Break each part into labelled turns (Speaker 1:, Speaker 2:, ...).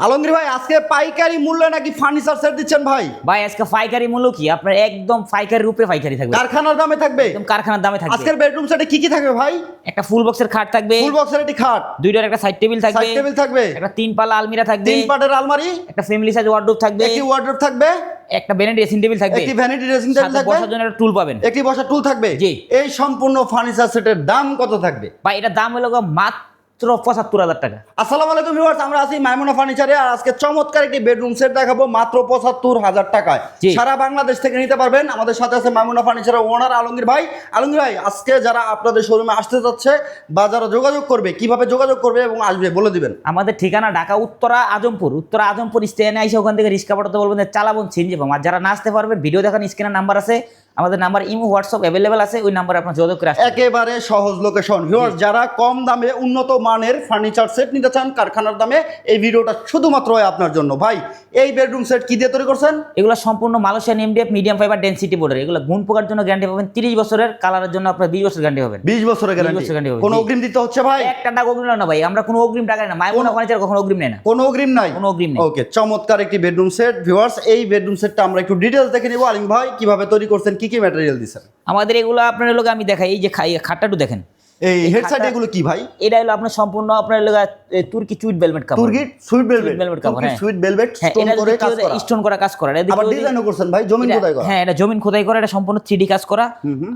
Speaker 1: আলমগীর ভাই আজকে পাইকারি মূল্যে নাকি ফার্নিচার সেট দিচ্ছেন ভাই?
Speaker 2: ভাই আজকে পাইকারি মূল্য কি আপনার একদম পাইকারির উপরে পাইকারি থাকবে,
Speaker 1: কারখানার দামে থাকবে,
Speaker 2: একদম কারখানার দামে থাকবে।
Speaker 1: আজকের বেডরুম সেটে কি কি থাকবে ভাই?
Speaker 2: একটা ফুল বক্সের খাট থাকবে,
Speaker 1: ফুল বক্সের একটি খাট,
Speaker 2: দুইটার একটা সাইড টেবিল থাকবে,
Speaker 1: সাইড টেবিল থাকবে,
Speaker 2: একটা তিন পাল্লা আলমিরা থাকবে,
Speaker 1: তিন পাটের আলমারি,
Speaker 2: একটা ফ্যামিলি সাইজ ওয়ার্ডরোব থাকবে,
Speaker 1: একটি ওয়ার্ডরোব থাকবে,
Speaker 2: একটা ভ্যানিটি ড্রেসিং টেবিল থাকবে,
Speaker 1: একটি ভ্যানিটি ড্রেসিং টেবিল
Speaker 2: সাথে
Speaker 1: থাকবে,
Speaker 2: বসার জন্য একটা টুল পাবেন,
Speaker 1: একটি বসার টুল থাকবে।
Speaker 2: জি।
Speaker 1: এই সম্পূর্ণ ফার্নিচার সেটের দাম কত থাকবে?
Speaker 2: ভাই এটা দাম হলো মাত্র ৭৫,০০০ টাকা।
Speaker 1: আসসালামু আলাইকুম ভিউয়ার্স, আমরা আছি মাইমুনা ফার্নিচারে। আর আজকে চমৎকার একটি বেডরুম সেট দেখাবো মাত্র ৭৫,০০০ টাকায়।
Speaker 2: জি।
Speaker 1: সারা বাংলাদেশ থেকে নিতে পারবেন। আমাদের সাথে আছে মাইমুনা ফার্নিচারের ওনার আলমগীর ভাই। আলমগীর ভাই, আজকে যারা আপনাদের শোরুমে আসতে যাচ্ছে বা যারা যোগাযোগ করবে, কিভাবে যোগাযোগ করবে এবং আসবে বলে দিবেন।
Speaker 2: আমাদের ঠিকানা ঢাকা উত্তরা আজমপুর স্টেশনে এসে ওখান থেকে রিক্সা পাঠাতে বলবেন যে চালাবন সিনজি পাম। আর যারা না আসতে পারবেন, ভিডিও দেখান, স্ক্রিনের নাম্বার আছে, আমাদের নাম্বার ইমো হোয়াটসঅ্যাপ অ্যাভেলেবেল আছে, ওই নাম্বারে আপনার যোগাযোগ করে আসবেন।
Speaker 1: একেবারে সহজ লোকেশন। ভিউয়ার্স, যারা কম দামে উন্নত মানের ফার্নিচার সেট নিতে চান কারখানার দামে, এই ভিডিওটা শুধুমাত্র আপনার জন্য। ভাই, এই বেডরুম সেট কি দিয়ে তৈরি করছেন?
Speaker 2: এগুলো সম্পূর্ণ Malaysian MDF medium fibre density বোর্ডের। এগুলো গুণ পোকার জন্য গ্যারান্টি পাবেন 30 বছরের, কালারের জন্য আপনার 20 বছর গ্যারান্টি পাবেন।
Speaker 1: 20 বছরের
Speaker 2: 20 বছরের
Speaker 1: গ্যারান্টি।
Speaker 2: guarantee
Speaker 1: কোনো
Speaker 2: জি।
Speaker 1: অগ্রিম দিতে হচ্ছে ভাই?
Speaker 2: একটা টাকা অগ্রিম না ভাই, আমরা কোনো অগ্রিম টাকা না, মাইমুনা ফার্নিচার কখনো অগ্রিম নেয় না।
Speaker 1: কোনো অগ্রিম নাই?
Speaker 2: কোনো অগ্রিম নেই।
Speaker 1: ওকে, চমৎকার একটি বেডরুম সেট। ভিউয়ার্স, এই বেডরুম সেটটা আমরা একটু ডিটেইলস দেখে নিব। আলিম ভাই, কিভাবে তৈরি করছেন, কি কি ম্যাটেরিয়াল দিয়েছেন?
Speaker 2: আমাদের এগুলো আপনার লোক আমি দেখাই, এই যে খাটটা একটু দেখেন,
Speaker 1: এই হেড সাইড
Speaker 2: খাটটা-
Speaker 1: এগুলো কি ভাই?
Speaker 2: এটা হলো আপনার সম্পূর্ণ আপনার লোক তুর্কি চুইট ভেলভেট কাপড়।
Speaker 1: তুর্কি সুইট ভেলভেট,
Speaker 2: Sweet velvet কাপড়, হ্যাঁ।
Speaker 1: সুইট ভেলভেট
Speaker 2: হ্যাঁ,
Speaker 1: স্টোন
Speaker 2: এটা
Speaker 1: করে কাজ করা,
Speaker 2: স্টোন করা কাজ করা।
Speaker 1: আবার ডিজাইনও করছেন ভাই, জমিন খোদাই করা।
Speaker 2: হ্যাঁ, এটা জমিন খোদাই করা, এটা সম্পূর্ণ 3D কাজ করা।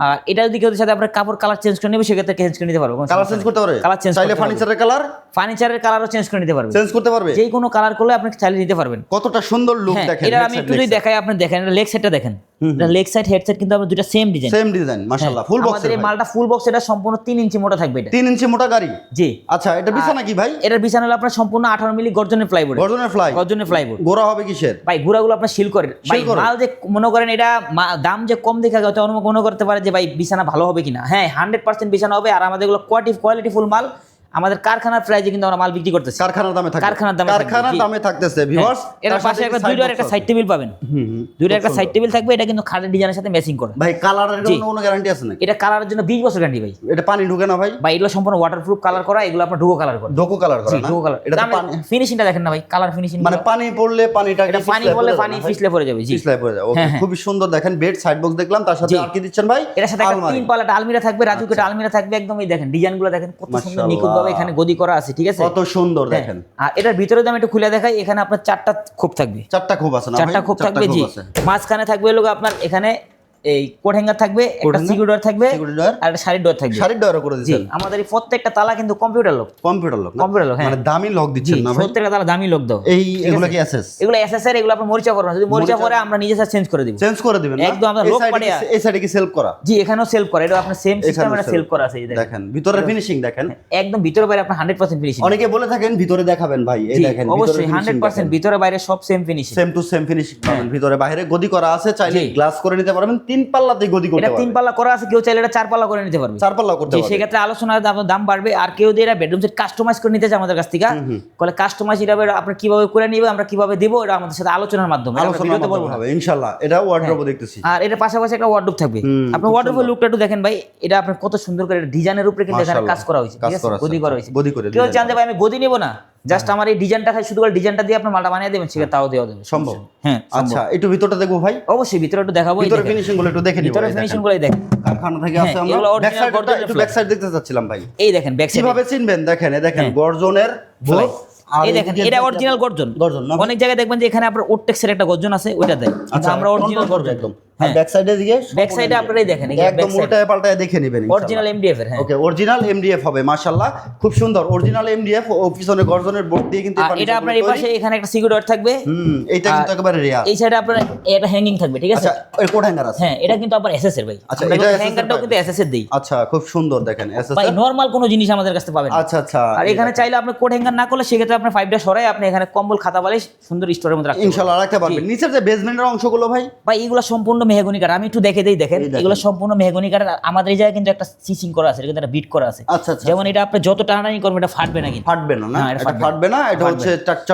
Speaker 2: আর এটা যদি কেউ সাথে আপনার কাপড় কালার চেঞ্জ করে নেবে, সেক্ষেত্রে চেঞ্জ করে নিতে পারবে।
Speaker 1: কালার চেঞ্জ করতে পারে?
Speaker 2: কালার চেঞ্জ
Speaker 1: চাইলে ফার্নিচারের কালার
Speaker 2: ফার্নিচারের কালারও চেঞ্জ করে নিতে পারবে,
Speaker 1: চেঞ্জ করতে পারবে।
Speaker 2: যে কোনো কালার করলে আপনি চাইলে নিতে পারবেন।
Speaker 1: কতটা সুন্দর লুক
Speaker 2: হ্যাঁ,
Speaker 1: দেখেন।
Speaker 2: এটা আমি একটু যদি দেখাই, আপনি দেখেন, এটা লেগ সাইডটা দেখেন, এটা লেগ সাইড হেড সাইড কিন্তু আপনার দুটো সেম ডিজাইন,
Speaker 1: সেম ডিজাইন, মাশাআল্লাহ। ফুল বক্স,
Speaker 2: আমাদের এই মালটা ফুল বক্স, এটা সম্পূর্ণ 3 ইঞ্চি মোটা থাকবে। এটা
Speaker 1: 3 ইঞ্চি মোটা গাড়ি।
Speaker 2: জি।
Speaker 1: আচ্ছা, এটা বিছানা কি ভাই?
Speaker 2: এটার বিছানা হলো আপনার সম্পূর্ণ 18 মিলি গর্জনের প্লাইবোর্ড।
Speaker 1: গর্জনের ফ্লাই,
Speaker 2: গর্জনের প্লাইবোর্ড।
Speaker 1: গোড়া হবে কিসের?
Speaker 2: ভাই গুড়াগুলো আপনার শিল করে ভাই,
Speaker 1: করে?
Speaker 2: মাল যে মনে করেন এটা দাম যে কম দেখা গেছে অনুমান মনে করতে পারে যে ভাই বিছানা ভালো হবে কিনা। হ্যাঁ, 100% বিছানা হবে। আর আমাদের এগুলো কোয়ালিটি ফুল মাল, আমাদের কারখানার প্রাইজে কিন্তু আমরা মাল বিক্রি করতেছি।
Speaker 1: কারখানার দামে থাকবে,
Speaker 2: কারখানার দামে থাকবে,
Speaker 1: কারখানার
Speaker 2: জি।
Speaker 1: দামে থাকতেছে ভিউয়ার্স।
Speaker 2: এর পাশে একটা দুইটার একটা সাইড টেবিল পাবেন, দুইটার একটা সাইড টেবিল থাকবে। এটা কিন্তু খাটের ডিজাইনের সাথে ম্যাচিং করে।
Speaker 1: ভাই, কালারের
Speaker 2: জি।
Speaker 1: কোনো গ্যারান্টি আছে নাকি?
Speaker 2: এটা কালারের জন্য 20 বছর গ্যারান্টি ভাই।
Speaker 1: এটা পানি ঢুকে না ভাই?
Speaker 2: ভাই এগুলো সম্পূর্ণ ওয়াটারপ্রুফ কালার করা, এগুলো আপনার ডুগো কালার করা।
Speaker 1: ডোকো কালার করা
Speaker 2: জি,
Speaker 1: না?
Speaker 2: ডুগো কালার।
Speaker 1: এটা তো পানি,
Speaker 2: ফিনিশিংটা দেখেন না ভাই, কালার ফিনিশিং
Speaker 1: মানে পানি পড়লে পানিটা
Speaker 2: এটা পানি পড়লে পানি ফিসলে পড়ে যাবে। জি,
Speaker 1: পিছলায় পড়ে যায়। ওকে,
Speaker 2: হ্যাঁ, হ্যাঁ।
Speaker 1: খুবই সুন্দর দেখেন। বেড সাইড বক্স দেখলাম, তার সাথে
Speaker 2: জি।
Speaker 1: আর কি দিচ্ছেন ভাই?
Speaker 2: এটার সাথে একটা
Speaker 1: আলমারি।
Speaker 2: 3 পাল্লাটা আলমিরা থাকবে, রাজুক একটা আলমিরা থাকবে। একদম এই দেখেন ডিজাইনগুলো দেখেন কত সুন্দর
Speaker 1: মাশাআল্লাহ।
Speaker 2: নিখুঁত ভাবে এখানে গদি করা আছে, ঠিক আছে?
Speaker 1: কত সুন্দর
Speaker 2: হ্যাঁ।
Speaker 1: দেখেন।
Speaker 2: আর এটার ভিতরে আমি একটু খুলে দেখাই, এখানে আপনার 4টা খোপ থাকবে,
Speaker 1: চারটা খোপ আছে না ভাই?
Speaker 2: 4টা খোপ থাকবে। জি,
Speaker 1: আছে।
Speaker 2: মাঝখানে থাকবে লোক আপনার এখানে এই কোট হ্যাঙ্গার থাকবে, একটা
Speaker 1: কোট হ্যাঙ্গার,
Speaker 2: সিকিউর ডোর থাকবে,
Speaker 1: সিকিউরিটি ডোর,
Speaker 2: আর একটা শাড়ির ডোর থাকবে।
Speaker 1: শাড়ির ডয়ারও করে
Speaker 2: জি,
Speaker 1: দিচ্ছেন?
Speaker 2: আমাদের এই প্রত্যেকটা তালা কিন্তু কম্পিউটার লক।
Speaker 1: কম্পিউটার লক না?
Speaker 2: কম্পিউটার লক, হ্যাঁ।
Speaker 1: মানে দামি লক
Speaker 2: জি,
Speaker 1: দিচ্ছেন না ভাই?
Speaker 2: প্রত্যেকটা তালা দামি লক দাও।
Speaker 1: এই এগুলো কি এসএস?
Speaker 2: এগুলো এসএসআর, এগুলো আপনার মরিচা করবে না, যদি মরিচা পরে আমরা নিজে সাথে চেঞ্জ করে দিব।
Speaker 1: চেঞ্জ করে দিবেন না?
Speaker 2: একদম আমরা
Speaker 1: এই
Speaker 2: লোক
Speaker 1: সাইডে
Speaker 2: পাঠিয়ে-
Speaker 1: এই সাইডে কি সেলফ করা?
Speaker 2: জি, এখানেও সেলফ করে, এটা আপনার সেম সিস্টেম,
Speaker 1: এখানেও
Speaker 2: এটা সেলফ করা আছে। এই দেখেন,
Speaker 1: দেখেন ভিতরের ফিনিশিং দেখেন।
Speaker 2: একদম ভিতরে বাইরে আপনার 100% ফিনিশিং।
Speaker 1: অনেকে বলে থাকেন ভিতরে দেখাবেন ভাই, এই
Speaker 2: জি,
Speaker 1: দেখেন
Speaker 2: অবশ্যই 100% ভিতরে বাইরে সব same finishing.
Speaker 1: Same to same finishing পাবেন। ভিতরে বাইরে গদি করা আছে, চাইলে
Speaker 2: জি।
Speaker 1: গ্লাস করে নিতে পারবেন। 3 পাল্লাতে গদি করতে
Speaker 2: এটা 3
Speaker 1: পারবেন।
Speaker 2: পাল্লা করা আছে, কেউ চাইলে এটা 4 পাল্লা করে নিতে পারবে।
Speaker 1: 4 পাল্লা করতে
Speaker 2: জি,
Speaker 1: পারবেন।
Speaker 2: সেক্ষেত্রে আলোচনার দাম বাড়বে। আর কেউ দিয়ে এটা বেডরুম সেট কাস্টমাইজ করে নিতে চায় আমাদের কাছ থেকে, বলে কাস্টমাইজ এটা আপনার কিভাবে করে নিবে, আমরা কিভাবে দেবো, এটা আমাদের সাথে আলোচনার মাধ্যমে, এটা আমরা
Speaker 1: আলোচনা
Speaker 2: ভিডিওতে বলবো না।
Speaker 1: হবে ইনশাআল্লাহ। এটা ওয়ার্ড্রোবও দেখতেছি।
Speaker 2: আর এর পাশাপাশি একটা ওয়ার্ডরোব থাকবে। আপনার ওয়ার্ডরোবের লুকটা একটু দেখেন ভাই, এটা আপনার কত সুন্দর করে ডিজাইনের উপরে কিন্তু এখানে কাজ করা হয়েছে, ঠিক আছে? গদি করা হয়েছে।
Speaker 1: গদি করে
Speaker 2: কেউ চান যে ভাই আমি গদি নেব না, জাস্ট আমার এই ডিজাইনটা খাই, শুধু করে ডিজাইনটা দিয়ে আপনার মালটা বানিয়ে দেবেন, সেটা তাও দেওয়া যাবে,
Speaker 1: সম্ভব।
Speaker 2: হ্যাঁ,
Speaker 1: আচ্ছা, একটু ভিতরটা দেখবো ভাই।
Speaker 2: অবশ্যই ভিতরে একটু দেখাবো। এই
Speaker 1: ভিতরে
Speaker 2: দেখেন।
Speaker 1: ফিনিশিং গুলো একটু দেখে নিব।
Speaker 2: ভিতরে ফিনিশিং গুলোই দেখেন।
Speaker 1: কারখানা থেকে
Speaker 2: হ্যাঁ,
Speaker 1: আছে, আমরা
Speaker 2: এগুলো
Speaker 1: ব্যাক
Speaker 2: original
Speaker 1: সাইডটা
Speaker 2: গর্জনের
Speaker 1: একটু
Speaker 2: fly।
Speaker 1: ব্যাক সাইড দেখতে চাচ্ছিলাম ভাই।
Speaker 2: এই দেখেন ব্যাক সাইড
Speaker 1: কিভাবে চিনবেন দেখেন, এই দেখেন
Speaker 2: হ্যাঁ।
Speaker 1: গর্জনের ফ্লাই। আর
Speaker 2: এই দেখেন, এটা অরিজিনাল গর্জন।
Speaker 1: গর্জন না?
Speaker 2: অনেক জায়গায় দেখবেন যে এখানে আপনার ওরটেক্সের একটা গর্জন আছে, ওইটা দেয়।
Speaker 1: আচ্ছা,
Speaker 2: আমরা অরিজিনাল গর্জন
Speaker 1: একদম। আর
Speaker 2: হ্যাঁ,
Speaker 1: ব্যাক সাইডে দিকে
Speaker 2: ব্যাক সাইডে আপনারাই দেখেন, এই
Speaker 1: একদম উল্টায় পাল্টায় দেখে নেবেন।
Speaker 2: অরিজিনাল এমডিএফ এর। হ্যাঁ,
Speaker 1: ওকে, অরিজিনাল এমডিএফ হবে মাশাআল্লাহ, খুব সুন্দর অরিজিনাল এমডিএফ। ও পিছনে গর্জনের বোর্ড দিয়ে কিন্তু
Speaker 2: আর এটা আপনার এই পাশে এখানে একটা সিকিউর ডোর থাকবে।
Speaker 1: এইটা কিন্তু একেবারে রেয়ার।
Speaker 2: এই সাইডে আপনার এটা হ্যাঙ্গিং থাকবে, ঠিক আছে?
Speaker 1: আচ্ছা, এই কোড হ্যাঙ্গার আছে?
Speaker 2: হ্যাঁ, এটা কিন্তু আবার এসএস এর ভাই।
Speaker 1: আচ্ছা,
Speaker 2: আমরা
Speaker 1: এটা SS এর
Speaker 2: হ্যাঙ্গারটাও
Speaker 1: পাবেন।
Speaker 2: কিন্তু এসএস এর দেই
Speaker 1: আচ্ছা, খুব সুন্দর দেখেন এসএস
Speaker 2: ভাই,
Speaker 1: এর।
Speaker 2: নরমাল কোনো জিনিস আমাদের কাছে পাবেন না।
Speaker 1: আচ্ছা আচ্ছা,
Speaker 2: আর এখানে চাইলে আপনি কোড হ্যাঙ্গার না করলে সেক্ষেত্রে আপনি 5টা সরাই আপনি এখানে কম্বল খাতা বালিশ সুন্দর স্টোরের মধ্যে রাখতে
Speaker 1: ইনশাআল্লাহ রাখতে পারবেন। নিচের যে বেসমেন্টের অংশগুলো ভাই,
Speaker 2: ভাই এগুলো সম্পূর্ণ মেহগনি কাঠ। আমি একটু দেখে দেই, দেখেন
Speaker 1: এই দেখেন।
Speaker 2: এগুলো সম্পূর্ণ মেহগনি কাঠ। আমাদের এই জায়গায় কিন্তু একটা সিচিং করা আছে, এটা কিন্তু একটা বিট করা আছে।
Speaker 1: আচ্ছা আচ্ছা,
Speaker 2: যেমন এটা আপনি যত টানাটানি করবেন এটা ফাটবে না, কিন্তু
Speaker 1: ফাটবে না? না,
Speaker 2: হ্যাঁ, এটা
Speaker 1: এটা ফাটবে না। এটা হচ্ছে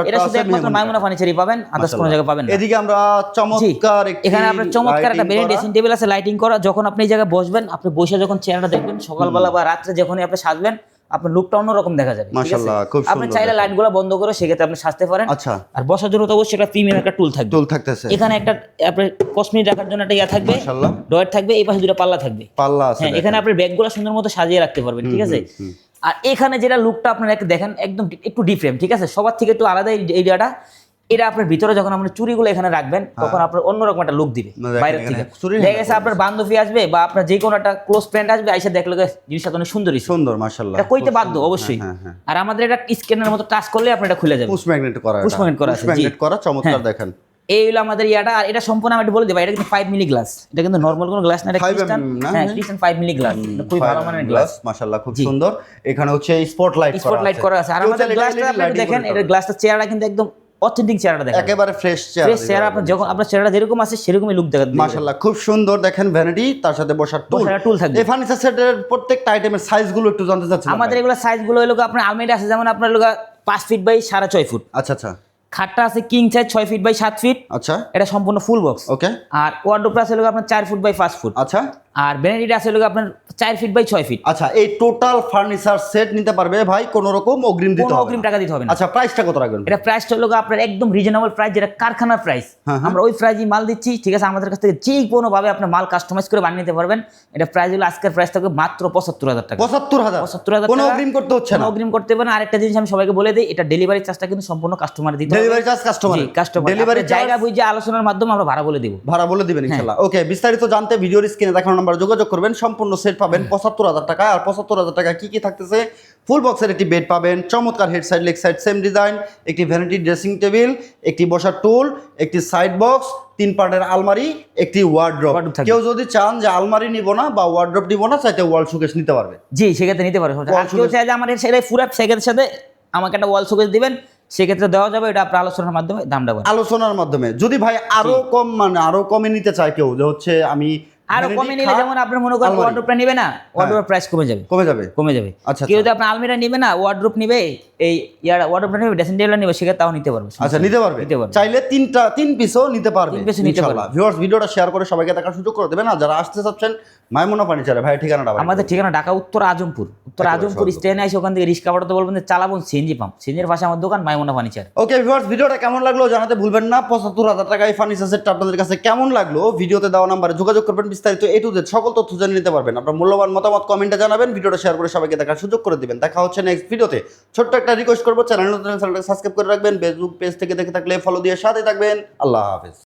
Speaker 2: এটা শুধু একমাত্র মাইমুনা ফার্নিচারই পাবেন, আদার্স কোনো জায়গায় পাবেন না।
Speaker 1: এদিকে আমরা চমৎকার একটি
Speaker 2: এখানে আপনার চমৎকার একটা বেড ড্রেসিং টেবিল আছে, লাইটিং করা। যখন আপনি এই জায়গায় বসবেন, আপনি বসে যখন চেহারাটা দেখবেন সকালবেলা বা রাত্রে যখনই আপনি সাজবেন, আপনার লুকটা অন্যরকম দেখা যাবে, ঠিক আছে?
Speaker 1: মাশাআল্লাহ, খুব
Speaker 2: আপনি
Speaker 1: সুন্দর
Speaker 2: চাইলে
Speaker 1: দেখেন।
Speaker 2: লাইটগুলো বন্ধ করে সেক্ষেত্রে আপনি সাজতে পারেন।
Speaker 1: আচ্ছা,
Speaker 2: আর বসার জন্য তো অবশ্যই একটা প্রিমিয়াম একটা টুল থাকবে।
Speaker 1: টুল থাকতেছে,
Speaker 2: এখানে একটা আপনার কসমেটিক রাখার জন্য একটা ইয়া থাকবে,
Speaker 1: মাশাআল্লাহ।
Speaker 2: ড্রয়ার থাকবে, এই পাশে দুটো পাল্লা থাকবে।
Speaker 1: পাল্লা আছে
Speaker 2: হ্যাঁ,
Speaker 1: দেখেন।
Speaker 2: এখানে আপনি ব্যাগগুলো সুন্দর মতো সাজিয়ে রাখতে পারবেন, ঠিক আছে? আর এখানে যেটা লুকটা আপনারা দেখেন একদম একটু ডিফারেন্ট, ঠিক আছে? সবার থেকে একটু আলাদা এই এরিয়াটা। এটা আপনার ভিতরে যখন আপনি চুরিগুলো এখানে রাখবেন তখন আপনার অন্যরকম একটা লুক দিবে
Speaker 1: দেখেন
Speaker 2: বাইরে
Speaker 1: এখানে
Speaker 2: থেকে।
Speaker 1: চুরির
Speaker 2: দেখা গেছে আপনার বান্ধবী আসবে বা আপনার যে কোনো একটা ক্লোজ ফ্রেন্ড আসবে, আইসা দেখলে জিনিসটা অনেক সুন্দরই
Speaker 1: সুন্দর, মাশাআল্লাহ।
Speaker 2: এটা কইতে বাধ্য অবশ্যই। আর আমাদের এটা স্ক্যানের মতো টাচ করলে আপনার এটা খুলে যাবে।
Speaker 1: পুশ ম্যাগনেট করা,
Speaker 2: পুশ ম্যাগনেট করা আছে,
Speaker 1: পুশ ম্যাগনেট
Speaker 2: জি।
Speaker 1: করা, চমৎকার
Speaker 2: হ্যাঁ।
Speaker 1: দেখেন।
Speaker 2: এই হলো আমাদের ইয়াটা। আর এটা সম্পূর্ণ আমি একটু বলে দেবো, এটা কিন্তু 5 মিলি গ্লাস, এটা কিন্তু নরমাল কোনো গ্লাস না, এটা
Speaker 1: 5
Speaker 2: ক্রিস্টাল।
Speaker 1: না?
Speaker 2: হ্যাঁ, ক্রিস্টাল 5 মিলি গ্লাস, এটা খুবই ভালো মানের গ্লাস।
Speaker 1: মাশাআল্লাহ, খুব
Speaker 2: জি।
Speaker 1: সুন্দর। এখানে হচ্ছে স্পটলাইট করা আছে,
Speaker 2: স্পটলাইট করা আছে। আর আমাদের গ্লাসটা আপনি একটু দেখেন, এটা গ্লাসটা চেহারা কিন্তু একদম অথেন্টিক চেহারাটা দেখেন,
Speaker 1: একেবারে ফ্রেশ চেহারা।
Speaker 2: ফ্রেশ চেহারা। আপনার যখন আপনার চেহারা যেরকম আছে সেরকমই লুক দেখা দিবে।
Speaker 1: মাশাআল্লাহ, খুব সুন্দর দেখেন। ভ্যানিটি, তার সাথে বসার টুল।
Speaker 2: বসার টুল থাকবে।
Speaker 1: এই ফার্নিচার সেটের প্রত্যেকটা আইটেমের সাইজগুলো একটু জানতে চাচ্ছিলাম
Speaker 2: আমাদের
Speaker 1: ভাই।
Speaker 2: এগুলো সাইজগুলো হলো আপনার আলমারি আছে যেমন আপনার হলো 5 ফিট বাই 6.5 ফুট,
Speaker 1: আচ্ছা আচ্ছা
Speaker 2: খাটটা আছে king size 6 feet by 7 feet,
Speaker 1: আচ্ছা,
Speaker 2: এটা সম্পূর্ণ ফুল বক্স।
Speaker 1: ওকে,
Speaker 2: আর ওয়ার্ডরোবটা আছে হলো আপনার 4 ফুট বাই 5 ফুট।
Speaker 1: আচ্ছা
Speaker 2: আর ভ্যানিটিটা আছে হলো আপনার 4 ফিট বাই 6 ফিট।
Speaker 1: আচ্ছা। এই টোটাল ফার্নিচার সেট নিতে পারবে ভাই, কোনো রকম অগ্রিম দিতে
Speaker 2: কোনো
Speaker 1: হবে
Speaker 2: অগ্রিম
Speaker 1: না?
Speaker 2: টাকা দিতে হবে না।
Speaker 1: আচ্ছা, প্রাইসটা কত রাখবেন?
Speaker 2: এটা প্রাইসটা হলো আপনার একদম রিজনেবল প্রাইস, যেটা কারখানার প্রাইস।
Speaker 1: হ্যাঁ,
Speaker 2: আমরা ওই প্রাইসই মাল দিচ্ছি, ঠিক আছে? আমাদের কাছ থেকে যে কোনোভাবে আপনি মাল কাস্টমাইজ করে বানিয়ে নিতে পারবেন। এটা প্রাইস হলো আজকের প্রাইস থাকবে মাত্র 75,000 টাকা।
Speaker 1: 75,000?
Speaker 2: 75,000
Speaker 1: কোনো
Speaker 2: টাকা।
Speaker 1: অগ্রিম করতে হচ্ছে
Speaker 2: কোনো
Speaker 1: না?
Speaker 2: অগ্রিম করতে হবে না। আরেকটা জিনিস আমি সবাইকে বলে দিই, এটা ডেলিভারি চার্জটা কিন্তু সম্পূর্ণ কাস্টমার দিতে হবে।
Speaker 1: Delivery charge customer?
Speaker 2: জি, কাস্টমার।
Speaker 1: ডেলিভারি
Speaker 2: জায়গা বুঝে আলোচনার মাধ্যমে আমরা ভাড়া বলে দিব।
Speaker 1: ভাড়া বলে দিবেন ইনশাআল্লাহ। ওকে, বিস্তারিত জানতে ভিডিওর স্ক্রিনে দেখানো নাম্বারে যোগাযোগ করবেন। সম্পূর্ণ সেট পাবেন 75,000 টাকা। আর 75,000 টাকা কি কি থাকতেছে? ফুল বক্সের একটি বেড পাবেন, চমৎকার head side leg side same design, একটি ভ্যানিটি ড্রেসিং টেবিল, একটি বসার টুল, একটি সাইড বক্স, 3 পার্টের আলমারি, একটি ওয়ার্ড্রপ।
Speaker 2: Wardrobe থাকবে।
Speaker 1: কেউ যদি চান যে আলমারি নিব না বা ওয়ার্ড্রপ নিব না, চাইতে ওয়াল শোকেস নিতে পারবে।
Speaker 2: জি, সেক্ষেত্রে নিতে পারবেন। আর কেউ চাই যে আমার সেটা পুরো সেক্ষেত্রে সাথে আমাকে একটা ওয়াল শোকেস দিবেন, সেক্ষেত্রে দেওয়া যাবে। এটা আপনার আলোচনার মাধ্যমে দামটা বলবেন।
Speaker 1: আলোচনার মাধ্যমে যদি ভাই আরো কম, মানে আরো কমে নিতে চায় কেউ, যে হচ্ছে আমি
Speaker 2: আরো
Speaker 1: vanity
Speaker 2: কমে নিলে
Speaker 1: খাট,
Speaker 2: যেমন আপনি মনে করেন
Speaker 1: আলমারি।
Speaker 2: ওয়ার্ডরোবটা নেবে না, ওয়ার্ডরোবের প্রাইস কমে যাবে,
Speaker 1: কমে যাবে।
Speaker 2: কমে যাবে।
Speaker 1: আচ্ছা,
Speaker 2: কেউ
Speaker 1: আচ্ছা।
Speaker 2: যদি আপনার আলমিরা নিবে না, ওয়ার্ডরোব নিবে, এই ইয়ার ওয়ার্ডরোবটা নিবে, ড্রেসিং টেবিল নিবে, সেক্ষেত্রে তাও নিতে পারবে।
Speaker 1: আচ্ছা, নিতে পারবে।
Speaker 2: নিতে পারবে।
Speaker 1: চাইলে 3 পিসও নিতে পারবে।
Speaker 2: 3 পিসও নিতে পারবে।
Speaker 1: ভিউয়ার্স, ভিডিওটা শেয়ার করে সবাইকে দেখার সুযোগ করে দেবেন। আর যারা আসতে চাচ্ছেন মাইমুনা ফার্নিচারে, ভাই ঠিকানাটা বলেন।
Speaker 2: আমাদের ঠিকানা ঢাকা উত্তর আজমপুর। উত্তর
Speaker 1: একেবারে
Speaker 2: আজমপুর
Speaker 1: সহজ।
Speaker 2: স্টেশনে এসে ওখান থেকে রিক্সা পাঠাতে বলবেন যে চালাবন সিএনজি পাম্প, সিএনজির পাশে আমার দোকান মাইমুনা ফার্নিচার।
Speaker 1: ওকে ভিউয়ার্স, ভিডিওটা কেমন লাগলো জানাতে ভুলবেন না। 75,000 টাকা এই ফার্নিচার সেটটা আপনাদের কাছে কেমন লাগলো ভিডিওতে দেওয়া নাম্বারে যোগাযোগ করবেন। বিস্তারিত A to Z সকল তথ্য জেনে নিতে পারবেন। আপনার মূল্যবান মতামত কমেন্টে জানাবেন, ভিডিওটা শেয়ার করে সবাইকে দেখার সুযোগ করে দিবেন। দেখা হচ্ছে নেক্সট ভিডিওতে। ছোট্ট একটা রিকোয়েস্ট করবো, চ্যানেলটা সাবস্ক্রাইব করে রাখবেন। ফেসবুক পেজ থেকে দেখে থাকলে ফলো দিয়ে সাথে থাকবেন। আল্লাহ হাফেজ।